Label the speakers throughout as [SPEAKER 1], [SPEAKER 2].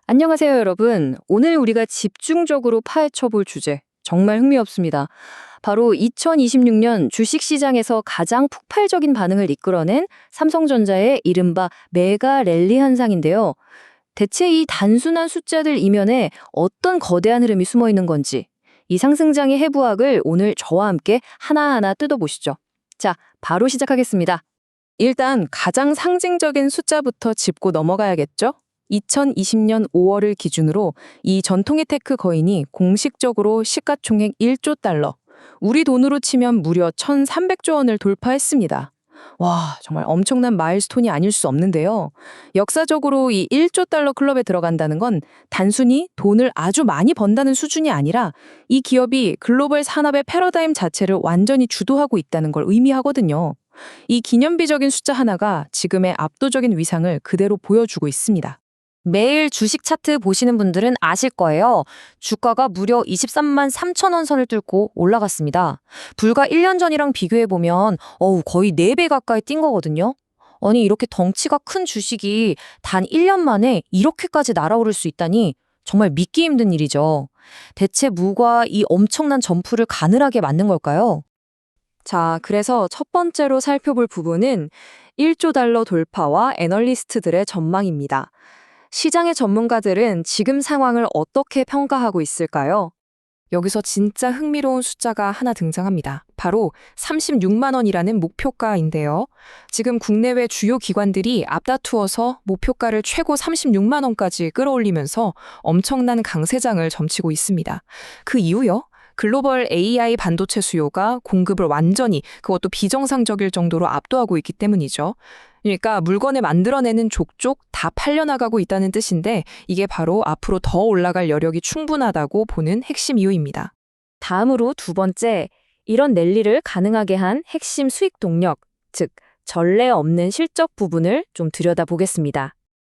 [SPEAKER 1] 안녕하세요, 여러분. 오늘 우리가 집중적으로 파헤쳐 볼 주제, 정말 흥미롭습니다. 바로 2026년 주식시장에서 가장 폭발적인 반응을 이끌어낸 삼성전자의 이른바 메가 랠리 현상인데요. 대체 이 단순한 숫자들 이면에 어떤 거대한 흐름이 숨어 있는 건지, 이 상승장의 해부학을 오늘 저와 함께 하나하나 뜯어보시죠. 자, 바로 시작하겠습니다.
[SPEAKER 2] 일단 가장 상징적인 숫자부터 짚고 넘어가야겠죠? 2020년 5월을 기준으로 이 전통의 테크 거인이 공식적으로 시가총액 1조 달러, 우리 돈으로 치면 무려 1,300조 원을 돌파했습니다. 와, 정말 엄청난 마일스톤이 아닐 수 없는데요. 역사적으로 이 1조 달러 클럽에 들어간다는 건 단순히 돈을 아주 많이 번다는 수준이 아니라 이 기업이 글로벌 산업의 패러다임 자체를 완전히 주도하고 있다는 걸 의미하거든요. 이 기념비적인 숫자 하나가 지금의 압도적인 위상을 그대로 보여주고 있습니다.
[SPEAKER 3] 매일 주식 차트 보시는 분들은 아실 거예요. 주가가 무려 23만 3천 원 선을 뚫고 올라갔습니다. 불과 1년 전이랑 비교해보면 거의 4배 가까이 뛴 거거든요. 아니 이렇게 덩치가 큰 주식이 단 1년 만에 이렇게까지 날아오를 수 있다니 정말 믿기 힘든 일이죠. 대체 뭐가 이 엄청난 점프를 가늘하게 만든 걸까요?
[SPEAKER 2] 자, 그래서 첫 번째로 살펴볼 부분은 1조 달러 돌파와 애널리스트들의 전망입니다. 시장의 전문가들은 지금 상황을 어떻게 평가하고 있을까요? 여기서 진짜 흥미로운 숫자가 하나 등장합니다. 바로 36만 원이라는 목표가인데요. 지금 국내외 주요 기관들이 앞다투어서 목표가를 최고 36만 원까지 끌어올리면서 엄청난 강세장을 점치고 있습니다. 그 이유요? 글로벌 AI 반도체 수요가 공급을 완전히, 그것도 비정상적일 정도로 압도하고 있기 때문이죠. 그러니까 물건을 만들어내는 족족 다 팔려나가고 있다는 뜻인데 이게 바로 앞으로 더 올라갈 여력이 충분하다고 보는 핵심 이유입니다.
[SPEAKER 3] 다음으로 두 번째, 이런 랠리를 가능하게 한 핵심 수익 동력, 즉 전례 없는 실적 부분을 좀 들여다보겠습니다.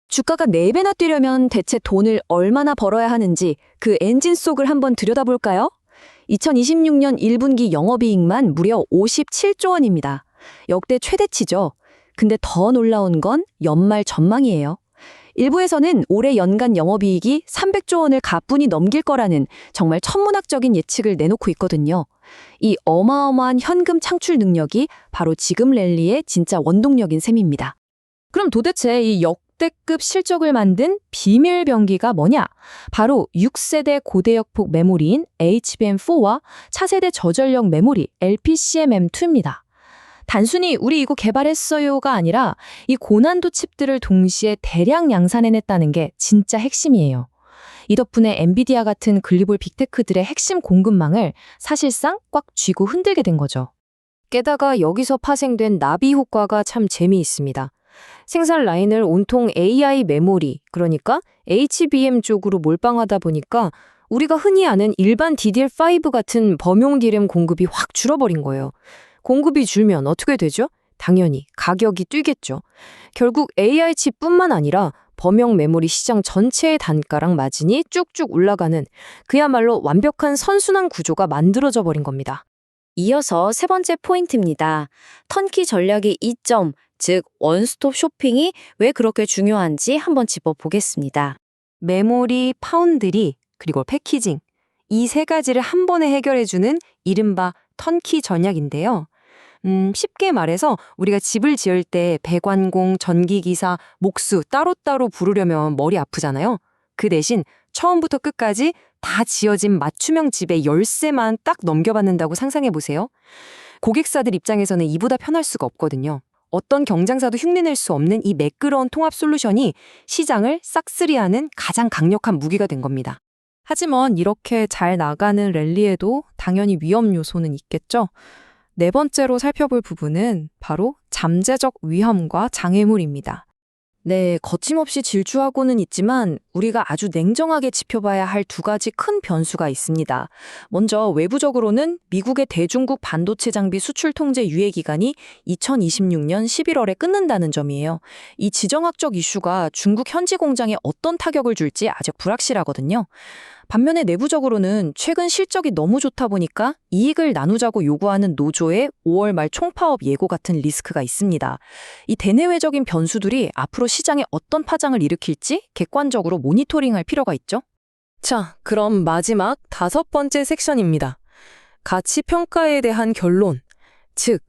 [SPEAKER 4] 주가가 4배나 뛰려면 대체 돈을 얼마나 벌어야 하는지 그 엔진 속을 한번 들여다볼까요? 2026년 1분기 영업이익만 무려 57조 원입니다. 역대 최대치죠. 근데 더 놀라운 건 연말 전망이에요. 일부에서는 올해 연간 영업이익이 300조 원을 가뿐히 넘길 거라는 정말 천문학적인 예측을 내놓고 있거든요. 이 어마어마한 현금 창출 능력이 바로 지금 랠리의 진짜 원동력인 셈입니다.
[SPEAKER 3] 그럼 도대체 이 역대급 실적을 만든 비밀 병기가 뭐냐? 바로 6세대 고대역폭 메모리인 HBM4와 차세대 저전력 메모리 LPCMM2입니다. 단순히 우리 이거 개발했어요가 아니라 이 고난도 칩들을 동시에 대량 양산해냈다는 게 진짜 핵심이에요. 이 덕분에 엔비디아 같은 글로벌 빅테크들의 핵심 공급망을 사실상 꽉 쥐고 흔들게 된 거죠. 게다가 여기서 파생된 나비 효과가 참 재미있습니다. 생산 라인을 온통 AI 메모리, 그러니까 HBM 쪽으로 몰빵하다 보니까 우리가 흔히 아는 일반 DDR5 같은 범용 DRAM 공급이 확 줄어버린 거예요. 공급이 줄면 어떻게 되죠? 당연히 가격이 뛰겠죠. 결국 AI 칩뿐만 아니라 범용 메모리 시장 전체의 단가랑 마진이 쭉쭉 올라가는 그야말로 완벽한 선순환 구조가 만들어져 버린 겁니다.
[SPEAKER 1] 이어서 세 번째 포인트입니다. 턴키 전략의 이점, 즉 원스톱 쇼핑이 왜 그렇게 중요한지 한번 짚어보겠습니다.
[SPEAKER 2] 메모리, 파운드리, 그리고 패키징. 이 세 가지를 한 번에 해결해주는 이른바 턴키 전략인데요. 쉽게 말해서 우리가 집을 지을 때 배관공, 전기기사, 목수 따로따로 부르려면 머리 아프잖아요. 그 대신 처음부터 끝까지 다 지어진 맞춤형 집의 열쇠만 딱 넘겨받는다고 상상해보세요. 고객사들 입장에서는 이보다 편할 수가 없거든요. 어떤 경쟁사도 흉내낼 수 없는 이 매끄러운 통합 솔루션이 시장을 싹쓸이하는 가장 강력한 무기가 된 겁니다. 하지만 이렇게 잘 나가는 랠리에도 당연히 위험 요소는 있겠죠. 네 번째로 살펴볼 부분은 바로 잠재적 위험과 장애물입니다.
[SPEAKER 3] 네, 거침없이 질주하고는 있지만 우리가 아주 냉정하게 지켜봐야 할 두 가지 큰 변수가 있습니다. 먼저 외부적으로는 미국의 대중국 반도체 장비 수출 통제 유예 기간이 2026년 11월에 끊는다는 점이에요. 이 지정학적 이슈가 중국 현지 공장에 어떤 타격을 줄지 아직 불확실하거든요. 반면에 내부적으로는 최근 실적이 너무 좋다 보니까 이익을 나누자고 요구하는 노조의 5월 말 총파업 예고 같은 리스크가 있습니다. 이 대내외적인 변수들이 앞으로 시장에 어떤 파장을 일으킬지 객관적으로 모니터링할 필요가 있죠.
[SPEAKER 2] 자, 그럼 마지막 5번째 섹션입니다. 가치 평가에 대한 결론, 즉,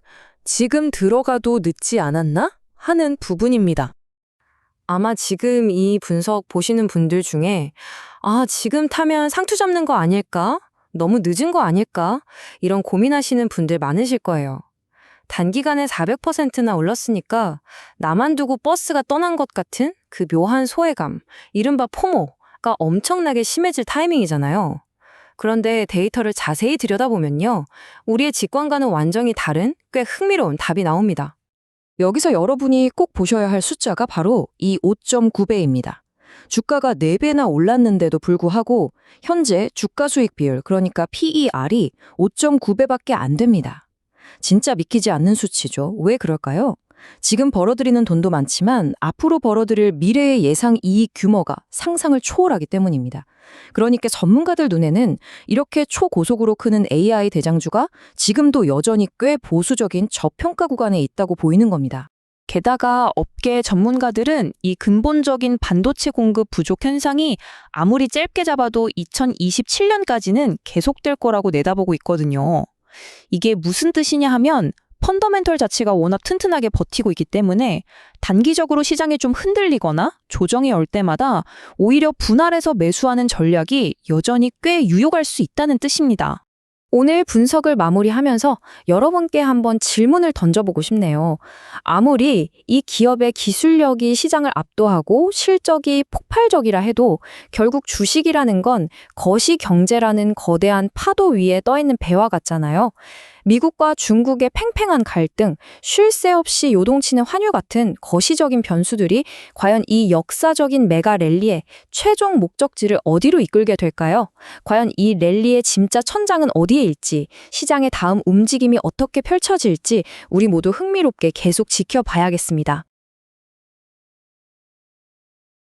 [SPEAKER 2] 지금 들어가도 늦지 않았나? 하는 부분입니다. 아마 지금 이 분석 보시는 분들 중에 지금 타면 상투 잡는 거 아닐까? 너무 늦은 거 아닐까? 이런 고민하시는 분들 많으실 거예요. 단기간에 400%나 올랐으니까 나만 두고 버스가 떠난 것 같은 그 묘한 소외감, 이른바 포모가 엄청나게 심해질 타이밍이잖아요. 그런데 데이터를 자세히 들여다보면요. 우리의 직관과는 완전히 다른 꽤 흥미로운 답이 나옵니다.
[SPEAKER 3] 여기서 여러분이 꼭 보셔야 할 숫자가 바로 이 5.9배입니다. 주가가 4배나 올랐는데도 불구하고 현재 주가 수익 비율, 그러니까 PER이 5.9배밖에 안 됩니다. 진짜 믿기지 않는 수치죠. 왜 그럴까요? 지금 벌어들이는 돈도 많지만 앞으로 벌어들일 미래의 예상 이익 규모가 상상을 초월하기 때문입니다. 그러니까 전문가들 눈에는 이렇게 초고속으로 크는 AI 대장주가 지금도 여전히 꽤 보수적인 저평가 구간에 있다고 보이는 겁니다.
[SPEAKER 5] 게다가 업계 전문가들은 이 근본적인 반도체 공급 부족 현상이 아무리 짧게 잡아도 2027년까지는 계속될 거라고 내다보고 있거든요. 이게 무슨 뜻이냐 하면 펀더멘털 자체가 워낙 튼튼하게 버티고 있기 때문에 단기적으로 시장이 좀 흔들리거나 조정이 올 때마다 오히려 분할해서 매수하는 전략이 여전히 꽤 유효할 수 있다는 뜻입니다.
[SPEAKER 1] 오늘 분석을 마무리하면서 여러분께 한번 질문을 던져보고 싶네요. 아무리 이 기업의 기술력이 시장을 압도하고 실적이 폭발적이라 해도 결국 주식이라는 건 거시경제라는 거대한 파도 위에 떠있는 배와 같잖아요. 미국과 중국의 팽팽한 갈등, 쉴 새 없이 요동치는 환율 같은 거시적인 변수들이 과연 이 역사적인 메가 랠리의 최종 목적지를 어디로 이끌게 될까요? 과연 이 랠리의 진짜 천장은 어디에 있지, 시장의 다음 움직임이 어떻게 펼쳐질지 우리 모두 흥미롭게 계속 지켜봐야겠습니다.